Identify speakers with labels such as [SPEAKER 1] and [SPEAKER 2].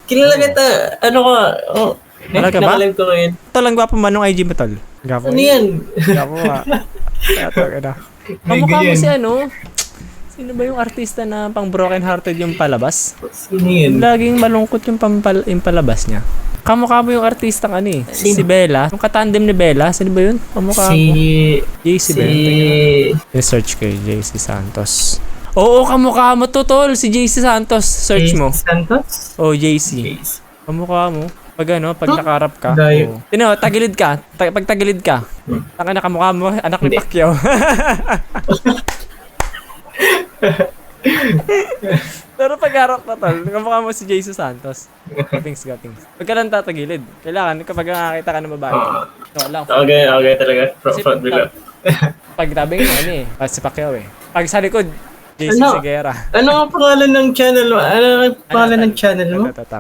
[SPEAKER 1] Kilala kita. Ano ka? Oh.
[SPEAKER 2] Talaga ba?
[SPEAKER 1] Nakalive ko ngayon.
[SPEAKER 2] Tol, ang gwapo man nung IG mo, tol. Gwapo.
[SPEAKER 1] Ano yan?
[SPEAKER 2] Gwapo nga. Kaya talaga na. Kamukha mo si ano? Sino ba yung artista na pang broken hearted yung palabas?
[SPEAKER 1] Sino yun?
[SPEAKER 2] Laging malungkot yung yung palabas niya. Kamukha mo yung artistang ano eh.
[SPEAKER 1] Sino?
[SPEAKER 2] Si Bella. Yung katandem ni Bella. Sino ba yun? Kamukha mo. JC ba yun? I-search kay JC Santos. Oo, kamukha mo to, tol. Si JC Santos. Search mo.
[SPEAKER 1] Santos?
[SPEAKER 2] Oh, JC.
[SPEAKER 1] Yes.
[SPEAKER 2] Kamukha mo. Pag ano, pag nakarap ka.
[SPEAKER 1] Dayo.
[SPEAKER 2] Tino, tagilid ka. Pag tagilid ka. Taka na kamukha mo, anak ni
[SPEAKER 1] Hindi.
[SPEAKER 2] Pacquiao. Pero pag harap na tol, kamukha mo si Jesus Santos. Gatings. Pag ka lang tatagilid, kailangan kapag nakakita ka ng babae. No, lang.
[SPEAKER 1] Okay talaga.
[SPEAKER 2] Kasi
[SPEAKER 1] Front below.
[SPEAKER 2] pag tabi nga ano eh, si Pacquiao eh. Pag sa likod, JC
[SPEAKER 1] Ano?
[SPEAKER 2] Seguera.
[SPEAKER 1] Ano ang pangalan ng channel mo? Ano ang pangalan ng channel mo?
[SPEAKER 2] Ito.